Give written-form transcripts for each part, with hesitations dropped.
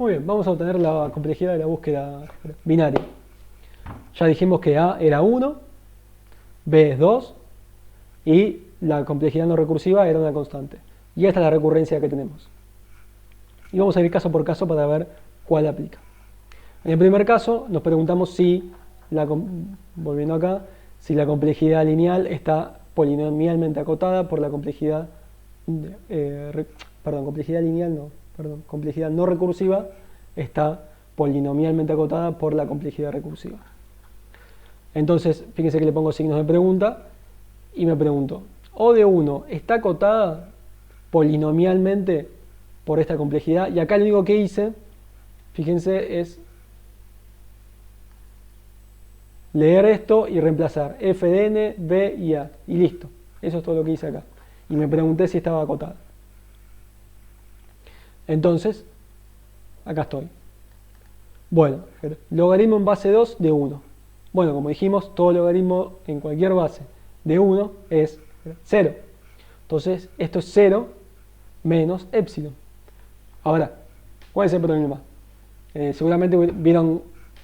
Muy bien, vamos a obtener la complejidad de la búsqueda binaria. Ya dijimos que A era 1, B es 2 y la complejidad no recursiva era una constante. Y esta es la recurrencia que tenemos. Y vamos a ir caso por caso para ver cuál aplica. En el primer caso nos preguntamos si, volviendo acá, si la complejidad lineal está polinomialmente acotada por la complejidad, complejidad no recursiva está polinomialmente acotada por la complejidad recursiva. Entonces, fíjense que le pongo signos de pregunta y me pregunto, O de 1 está acotada polinomialmente por esta complejidad, y acá lo único que hice, fíjense, es leer esto y reemplazar f de n, b y a, y listo. Eso es todo lo que hice acá. Y me pregunté si estaba acotada. Entonces, acá estoy. Bueno, logaritmo en base 2 de 1. Bueno, como dijimos, todo logaritmo en cualquier base de 1 es 0. Entonces, esto es 0 menos epsilon. Ahora, ¿cuál es el problema? Seguramente vieron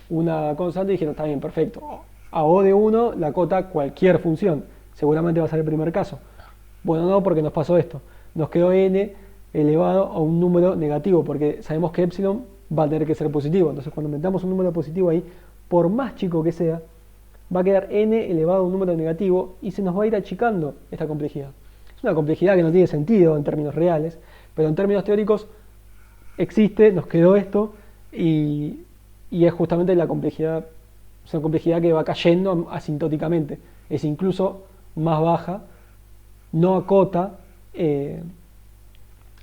una constante y dijeron, está bien, perfecto. A O de 1 la acota cualquier función. Seguramente va a ser el primer caso. Bueno, no, porque nos pasó esto. Nos quedó n elevado a un número negativo, porque sabemos que epsilon va a tener que ser positivo. Entonces, cuando metamos un número positivo ahí, por más chico que sea, va a quedar n elevado a un número negativo y se nos va a ir achicando esta complejidad. Es una complejidad que no tiene sentido en términos reales, pero en términos teóricos existe, nos quedó esto y es justamente la complejidad, es una complejidad que va cayendo asintóticamente, es incluso más baja, no acota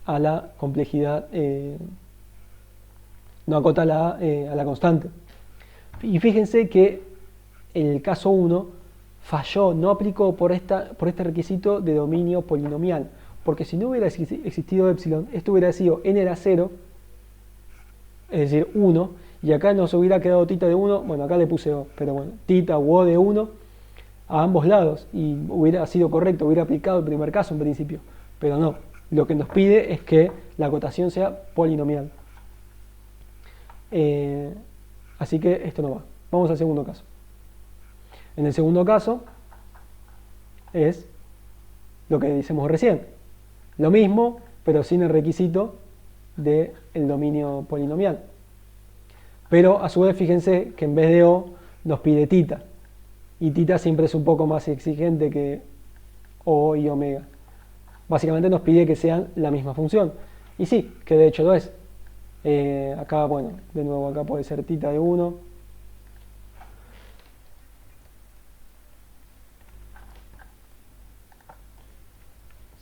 a la complejidad, no acota a la constante. Y fíjense que en el caso 1 falló, no aplicó por este requisito de dominio polinomial, porque si no hubiera existido epsilon, esto hubiera sido n era 0, es decir, 1, y acá nos hubiera quedado tita de 1, bueno, acá le puse O, pero bueno, tita u O de 1 a ambos lados, y hubiera sido correcto, hubiera aplicado el primer caso en principio, pero no, lo que nos pide es que la acotación sea polinomial. Así que esto no va. Vamos al segundo caso. En el segundo caso es lo que decimos recién, lo mismo, pero sin el requisito del dominio polinomial. Pero a su vez fíjense que en vez de O nos pide tita, y tita siempre es un poco más exigente que O y omega. Básicamente nos pide que sean la misma función, y sí, que de hecho lo es. Acá, bueno, de nuevo acá puede ser tita de 1.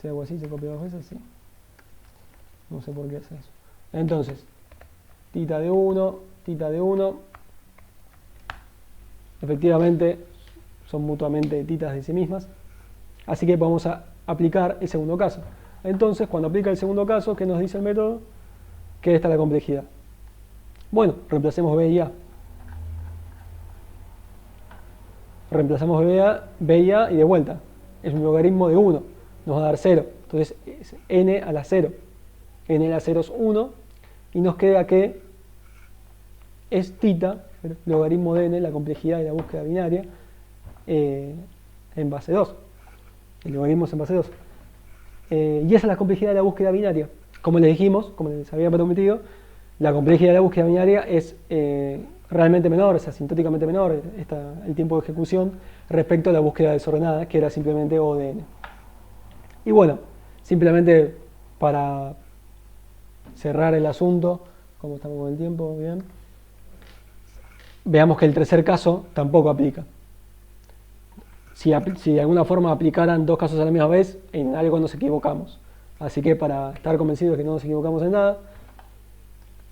Si hago así, se copia dos veces, sí. No sé por qué hace eso. Entonces, tita de 1, tita de 1. Efectivamente, son mutuamente titas de sí mismas. Así que vamos a aplicar el segundo caso. Entonces, cuando aplica el segundo caso, ¿qué nos dice el método? Que esta es la complejidad. Bueno, reemplacemos B y A. Reemplazamos B y A y de vuelta. Es un logaritmo de 1. Nos va a dar 0. Entonces, es n a la 0. N a la 0 es 1. Y nos queda que es tita, logaritmo de n, la complejidad de la búsqueda binaria, en base 2. El logaritmo es en base 2. Y esa es la complejidad de la búsqueda binaria. Como les dijimos, como les había prometido, la complejidad de la búsqueda binaria es realmente menor, es asintóticamente menor, el tiempo de ejecución, respecto a la búsqueda desordenada, que era simplemente O de n. Y bueno, simplemente para cerrar el asunto, como estamos con el tiempo, bien, veamos que el tercer caso tampoco aplica. Si de alguna forma aplicaran dos casos a la misma vez, en algo nos equivocamos. Así que para estar convencidos de que no nos equivocamos en nada,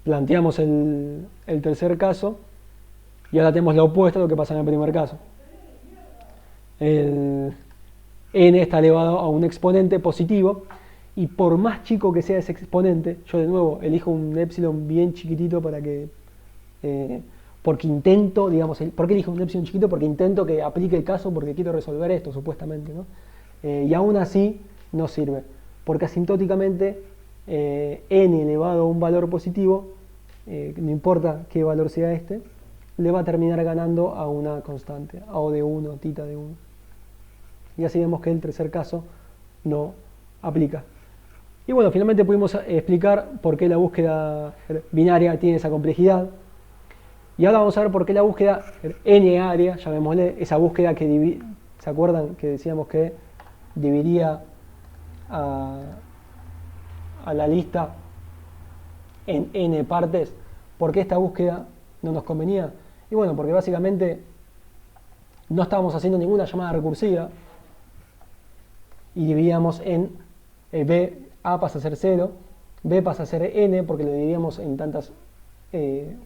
planteamos el tercer caso y ahora tenemos lo opuesto a lo que pasa en el primer caso. El n está elevado a un exponente positivo y por más chico que sea ese exponente, yo de nuevo elijo un epsilon bien chiquitito para que... porque intento, digamos, ¿por qué elijo un epsilon chiquito? Porque intento que aplique el caso porque quiero resolver esto, supuestamente, ¿no? Y aún así no sirve, porque asintóticamente n elevado a un valor positivo no importa qué valor sea este, le va a terminar ganando a una constante, a O de 1, tita de 1. Y así vemos que el tercer caso no aplica. Y bueno, finalmente pudimos explicar por qué la búsqueda binaria tiene esa complejidad. Y ahora vamos a ver por qué la búsqueda n-área, llamémosle, esa búsqueda que divide, ¿se acuerdan que decíamos que dividía a la lista en n partes? ¿Por qué esta búsqueda no nos convenía? Y bueno, porque básicamente no estábamos haciendo ninguna llamada recursiva y dividíamos en b, a pasa a ser 0, b pasa a ser n porque lo dividíamos en tantas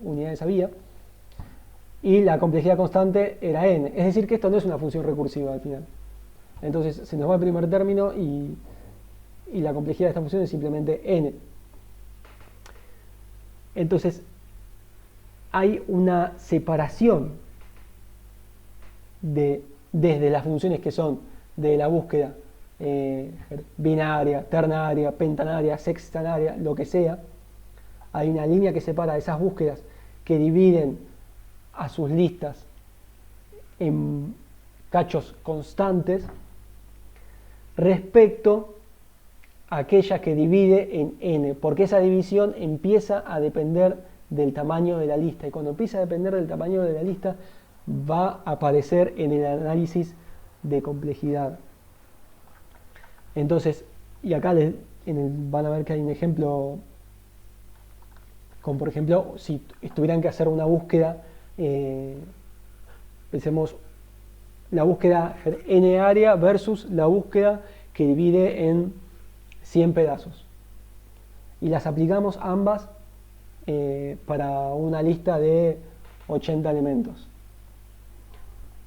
unidades había, y la complejidad constante era n. Es decir, que esto no es una función recursiva al final. Entonces se nos va el primer término y la complejidad de esta función es simplemente n. Entonces hay una separación desde las funciones que son de la búsqueda binaria, ternaria, pentanaria, sextanaria, lo que sea. Hay una línea que separa esas búsquedas que dividen a sus listas en cachos constantes respecto a aquella que divide en n, porque esa división empieza a depender del tamaño de la lista, y cuando empieza a depender del tamaño de la lista va a aparecer en el análisis de complejidad. Entonces, y acá van a ver que hay un ejemplo, como por ejemplo, si tuvieran que hacer una búsqueda, pensemos la búsqueda n-área versus la búsqueda que divide en 100 pedazos. Y las aplicamos ambas para una lista de 80 elementos.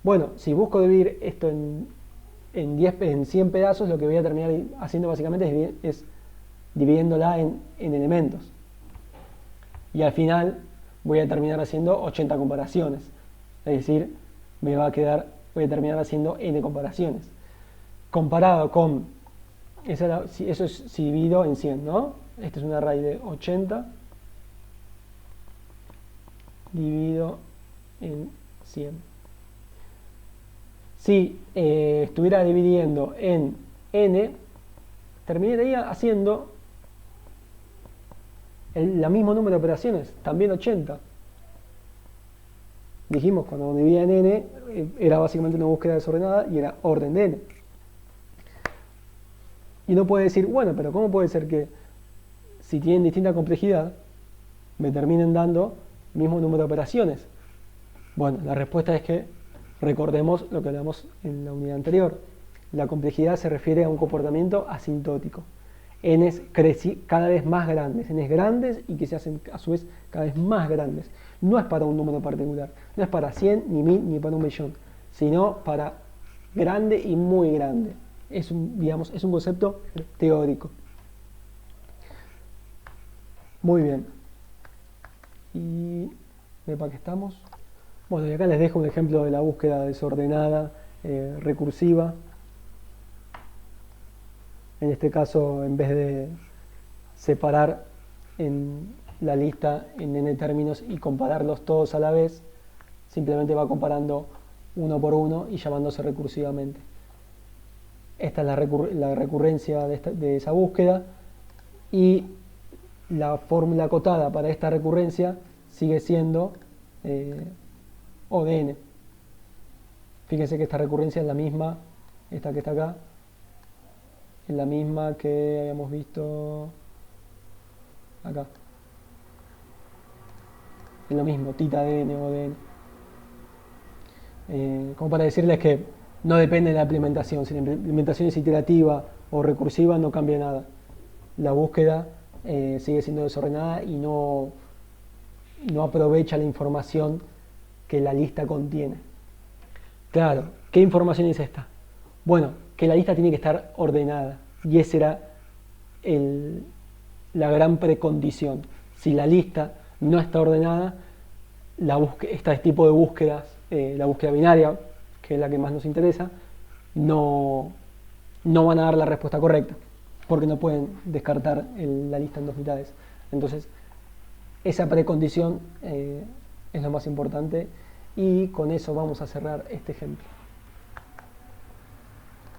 Bueno, si busco dividir esto en 100 pedazos, lo que voy a terminar haciendo básicamente es dividiéndola en elementos. Y al final voy a terminar haciendo 80 comparaciones. Es decir, voy a terminar haciendo n comparaciones. Comparado con, eso es si divido en 100, ¿no? Este es un array de 80 dividido en 100. Si estuviera dividiendo en n, terminaría haciendo el mismo número de operaciones, también 80. Dijimos, cuando dividía en n, era básicamente una búsqueda desordenada y era orden de n. Y uno puede decir, bueno, pero ¿cómo puede ser que si tienen distinta complejidad me terminen dando el mismo número de operaciones? Bueno, la respuesta es que recordemos lo que hablamos en la unidad anterior. La complejidad se refiere a un comportamiento asintótico. N's cada vez más grandes, N's grandes y que se hacen a su vez cada vez más grandes. No es para un número particular, no es para 100, ni 1000, ni para un millón, sino para grande y muy grande. Es un concepto teórico. Muy bien. Y ¿para qué estamos? Bueno, y acá les dejo un ejemplo de la búsqueda desordenada, recursiva. En este caso, en vez de separar en la lista en n términos y compararlos todos a la vez, simplemente va comparando uno por uno y llamándose recursivamente. Esta es la recurrencia de esa búsqueda, y la fórmula acotada para esta recurrencia sigue siendo O de n. Fíjense que esta recurrencia es la misma, esta que está acá, es la misma que habíamos visto acá. Es lo mismo, tita de n, O de n. Como para decirles que no depende de la implementación. Si la implementación es iterativa o recursiva, no cambia nada. La búsqueda sigue siendo desordenada y no aprovecha la información que la lista contiene. Claro, ¿qué información es esta? Bueno, que la lista tiene que estar ordenada, y esa era la gran precondición. Si la lista no está ordenada, este tipo de búsquedas, la búsqueda binaria, que es la que más nos interesa, no van a dar la respuesta correcta, porque no pueden descartar la lista en dos mitades. Entonces, esa precondición es lo más importante, y con eso vamos a cerrar este ejemplo.